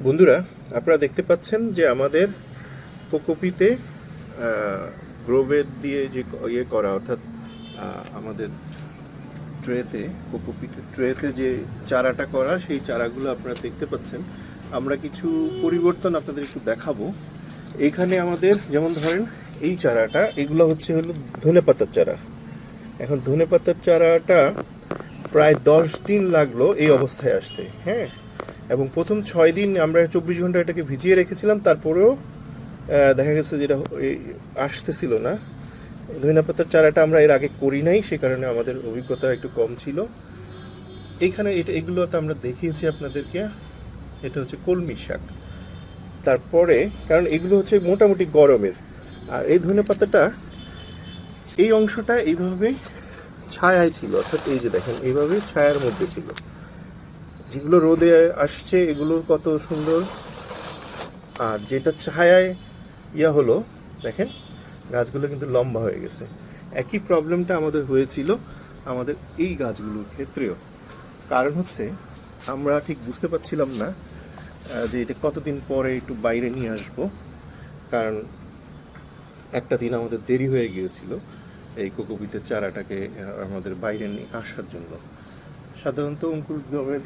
বন্ধুরা, আপনারা দেখতে পাচ্ছেন যে আমাদের কোকোপিতে গ্রোবেড দিয়ে যে ইয়ে করা, অর্থাৎ আমাদের ট্রেতে, কোকোপিটের ট্রেতে যে চারাটা করা, সেই চারাগুলো আপনারা দেখতে পাচ্ছেন। আমরা কিছু পরিবর্তন আপনাদের একটু দেখাবো। এইখানে আমাদের যেমন ধরেন এই চারাটা, এগুলো হলো ধনেপাতার চারা। এখন ধনেপাতার চারাটা প্রায় 10 দিন লাগলো এই অবস্থায় আসতে, হ্যাঁ। এবং প্রথম 6 দিন আমরা 24 ঘন্টা এটাকে ভিজিয়ে রেখেছিলাম, তারপরেও দেখা গেছে যেটা আসতেছিল না। ধনেপাতার চারাটা আমরা এর আগে করি নাই, সে কারণে আমাদের অভিজ্ঞতা একটু কম ছিল। এইখানে এগুলোতে আমরা দেখিয়েছি আপনাদেরকে। এটা হচ্ছে কলমি শাক। তারপরে কারণ এগুলো হচ্ছে মোটামুটি গরমের, আর এই ধনেপাতাটা এই অংশটা এইভাবে ছায়ায় ছিল, অর্থাৎ এই যে দেখেন এইভাবে ছায়ার মধ্যে ছিল। যেগুলো রোদে আসছে এগুলোর কত সুন্দর, আর যেটা ছায়ায় হলো দেখেন গাছগুলো কিন্তু লম্বা হয়ে গেছে। একই প্রবলেমটা আমাদের হয়েছিল আমাদের এই গাছগুলোর ক্ষেত্রেও। কারণ হচ্ছে আমরা ঠিক বুঝতে পারছিলাম না যে এটা কতদিন পরে একটু বাইরে নিয়ে আসব, কারণ একটা দিন আমাদের দেরি হয়ে গিয়েছিল এই কোকোপিটের চারাটাকে আমাদের বাইরে নিয়ে আসার জন্য। সাধারণত অঙ্কুরোদ্গমের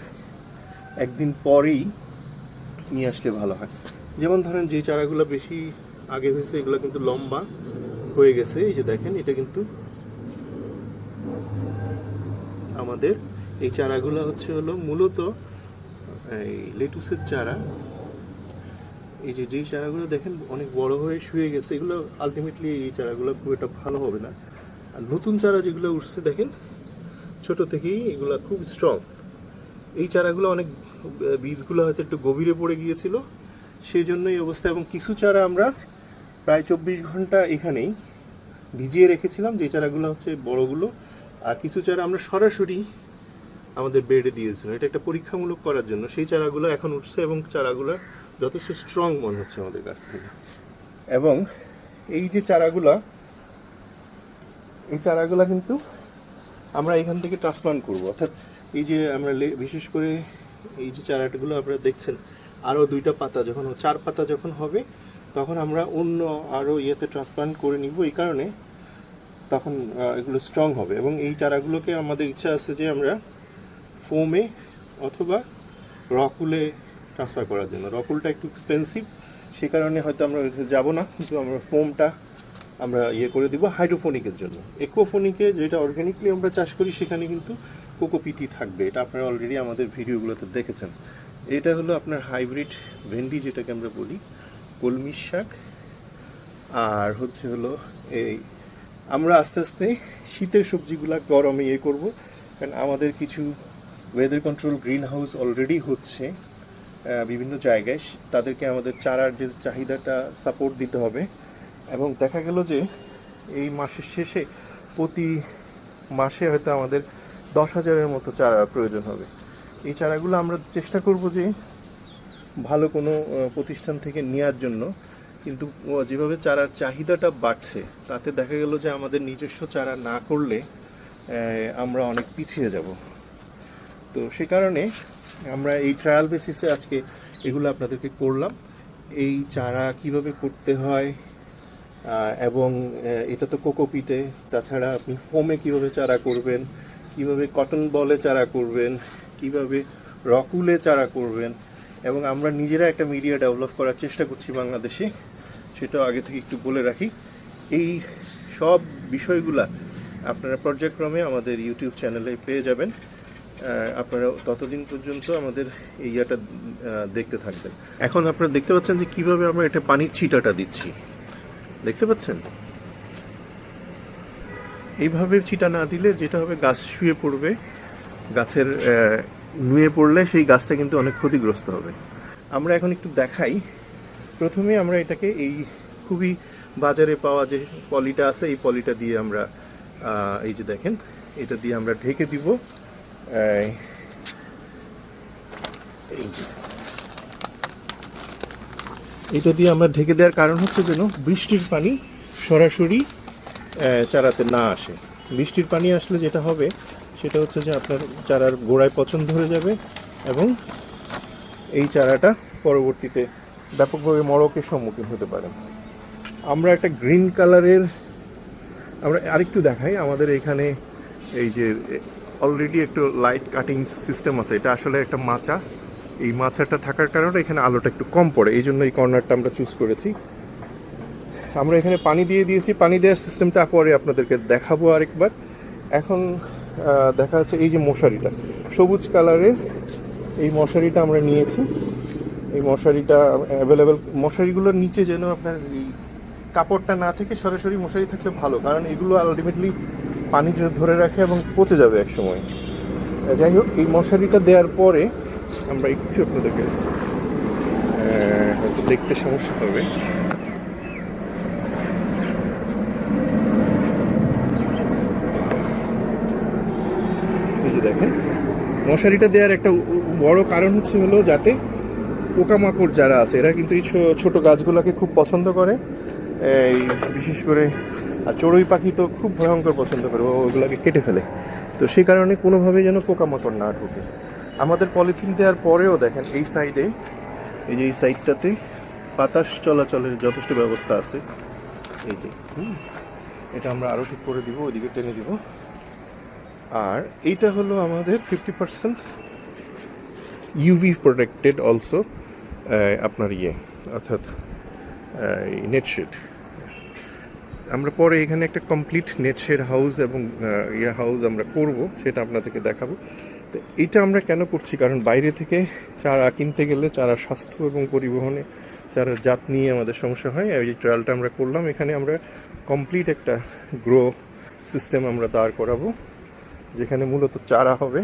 একদিন পরেই নিয়ে আসলে ভালো হয়। যেমন ধরেন যে চারাগুলো বেশি আগে হয়েছে এগুলো কিন্তু লম্বা হয়ে গেছে। এই যে দেখেন এটা কিন্তু আমাদের এই চারাগুলো হলো মূলত এই লেটুসের চারা। এই যে যেই চারাগুলো দেখেন অনেক বড় হয়ে শুয়ে গেছে, এগুলো আলটিমেটলি এই চারাগুলো খুব একটা ভালো হবে না। আর নতুন চারা যেগুলো উঠছে দেখেন ছোট থেকেই এগুলো খুব স্ট্রং। এই চারাগুলো অনেক বীজগুলো হয়তো একটু গভীরে পড়ে গিয়েছিল, সেই জন্য এই অবস্থা। এবং কিছু চারা আমরা প্রায় 24 ঘন্টা এখানেই ভিজিয়ে রেখেছিলাম, যে চারাগুলো হচ্ছে বড়গুলো। আর কিছু চারা আমরা সরাসরি আমাদের বেডে দিয়েছিলাম, এটা একটা পরীক্ষামূলক করার জন্য। সেই চারাগুলো এখন উঠছে এবং চারাগুলো যথেষ্ট স্ট্রং মনে হচ্ছে আমাদের কাছ থেকে। এবং এই যে চারাগুলো, এই চারাগুলো কিন্তু আমরা এখান থেকে ট্রান্সপ্লান্ট করব, অর্থাৎ এই যে আমরা বিশেষ করে এই যে চারাগুলো আপনারা দেখছেন, আরও 2টা পাতা যখন 4 পাতা যখন হবে তখন আমরা অন্য আরও ইয়েতে ট্রান্সপ্লান্ট করে নিব। এই কারণে তখন এগুলো স্ট্রং হবে। এবং এই চারাগুলোকে আমাদের ইচ্ছা আছে যে আমরা ফোমে অথবা রকুলে ট্রান্সফার করার জন্য। রকুলটা একটু এক্সপেন্সিভ, সে কারণে হয়তো আমরা যাব না, কিন্তু আমরা ফোমটা আমরা করে দিব হাইড্রোফোনিকের জন্য। একোফোনিকে যেটা অর্গানিকলি আমরা চাষ করি সেখানে কিন্তু কোকোপিটি থাকবে, এটা আপনারা অলরেডি আমাদের ভিডিওগুলোতে দেখেছেন। এটা হলো আপনার হাইব্রিড ভেন্ডি, যেটাকে আমরা বলি কলমি শাক। আর হলো এই আমরা আস্তে আস্তে শীতের সবজিগুলা গরমে করব, কারণ আমাদের কিছু weather control green house already হচ্ছে বিভিন্ন জায়গায়। তাদেরকে আমাদের চারার যে চাহিদাটা সাপোর্ট দিতে হবে। এবং দেখা গেল যে এই মাসের শেষে প্রতি মাসে হয়তো আমাদের 10,000-এর মতো চারা প্রয়োজন হবে। এই চারাগুলো আমরা চেষ্টা করব যে ভালো কোনো প্রতিষ্ঠান থেকে নেওয়ার জন্য। কিন্তু যেভাবে চারার চাহিদাটা বাড়ছে তাতে দেখা গেল যে আমাদের নিজস্ব চারা না করলে আমরা অনেক পিছিয়ে যাব। তো সে কারণে আমরা এই ট্রায়াল বেসিসে আজকে এগুলো আপনাদেরকে করলাম। এই চারা কিভাবে করতে হয়, এবং এটা তো কোকোপিটে, তাছাড়া আপনি ফোমে কিভাবে চারা করবেন, কিভাবে কটন বলে চারা করবেন, কিভাবে রকুলে চারা করবেন। এবং আমরা নিজেরা একটা মিডিয়া ডেভেলপ করার চেষ্টা করছি বাংলাদেশে, সেটাও আগে থেকে একটু বলে রাখি। এই সব বিষয়গুলা আপনারা পর্যায়ক্রমে আমাদের ইউটিউব চ্যানেলে পেয়ে যাবেন। আপনারা ততদিন পর্যন্ত আমাদের এই ইয়াটা দেখতে থাকবেন। এখন আপনারা দেখতে পাচ্ছেন যে কিভাবে আমরা এটা পানির ছিটাটা দিচ্ছি, দেখতে পাচ্ছেন। এইভাবে ছিটা না দিলে যেটা হবে, গাছ শুয়ে পড়বে, গাছের নুয়ে পড়লে সেই গাছটা কিন্তু অনেক ক্ষতিগ্রস্ত হবে। আমরা এখন একটু দেখাই। প্রথমে আমরা এটাকে এই খুবই বাজারে পাওয়া যে পলিটা আছে, এই পলিটা দিয়ে আমরা এই যে দেখেন এটা দিয়ে আমরা ঢেকে দিব। এই যে এটা দিয়ে আমরা ঢেকে দেওয়ার কারণ হচ্ছে যেন বৃষ্টির পানি সরাসরি চারাতে না আসে। বৃষ্টির পানি আসলে যেটা হবে সেটা হচ্ছে যে আপনার চারার গোড়ায় পচন ধরে যাবে এবং এই চারাটা পরবর্তীতে ব্যাপকভাবে মড়কের সম্মুখীন হতে পারে। আমরা একটা গ্রিন কালারের, আমরা আরেকটু দেখাই, আমাদের এখানে এই যে অলরেডি একটু লাইট কাটিং সিস্টেম আছে, এটা আসলে একটা মাচা, এই মাচাটা থাকার কারণে এখানে আলোটা একটু কম পড়ে, এই জন্য এই কর্নারটা আমরা চুজ করেছি। আমরা এখানে পানি দিয়ে দিয়েছি, পানি দেওয়ার সিস্টেমটা পরে আপনাদেরকে দেখাবো আরেকবার। এখন দেখা যাচ্ছে এই যে মশারিটা, সবুজ কালারের এই মশারিটা আমরা নিয়েছি। এই মশারিটা অ্যাভেলেবেল, মশারিগুলোর নিচে যেন আপনার এই কাপড়টা না থেকে সরাসরি মশারি থাকলে ভালো, কারণ এগুলো আলটিমেটলি পানি ধরে রাখে এবং পচে যাবে এক সময়। যাই হোক, এই মশারিটা দেওয়ার পরে আমরা একটু আপনাদেরকে হয়তো দেখতে সমস্যা হবে, এই যে দেখেন মশারিটা দেওয়ার একটা বড় কারণ হলো যাতে পোকামাকড় যারা আছে এরা কিন্তু এই ছোট গাছগুলোকে খুব পছন্দ করে, এই বিশেষ করে আর চড়ুই পাখি তো খুব ভয়ঙ্কর পছন্দ করে, ওগুলোকে কেটে ফেলে। তো সেই কারণে কোনোভাবেই যেন পোকামাকড় না ঢুকে। আমাদের পলিথিন দেওয়ার পরেও দেখেন এই সাইডে, এই যে এই সাইডটাতে বাতাস চলাচলের যথেষ্ট ব্যবস্থা আছে। এই যে এটা আমরা আরও ঠিক করে দিব, ওইদিকে টেনে দিব। আর এইটা হলো আমাদের 50% ইউভি প্রোটেক্টেড অলসো, আপনার অর্থাৎ নেটশেড। আমরা পরে এখানে একটা কমপ্লিট নেটশেড হাউস এবং হাউস আমরা করব, সেটা আপনাদেরকে দেখাবো। তো এটা আমরা কেন করছি, কারণ বাইরে থেকে চারা কিনতে গেলে চারা স্বাস্থ্য এবং পরিবহনে চারার জাত নিয়ে আমাদের সমস্যা হয়। এই ট্রায়ালটা আমরা করলাম, এখানে আমরা কমপ্লিট একটা গ্রো সিস্টেম আমরা দাঁড় করাবো, যেখানে মূলত চারা হবে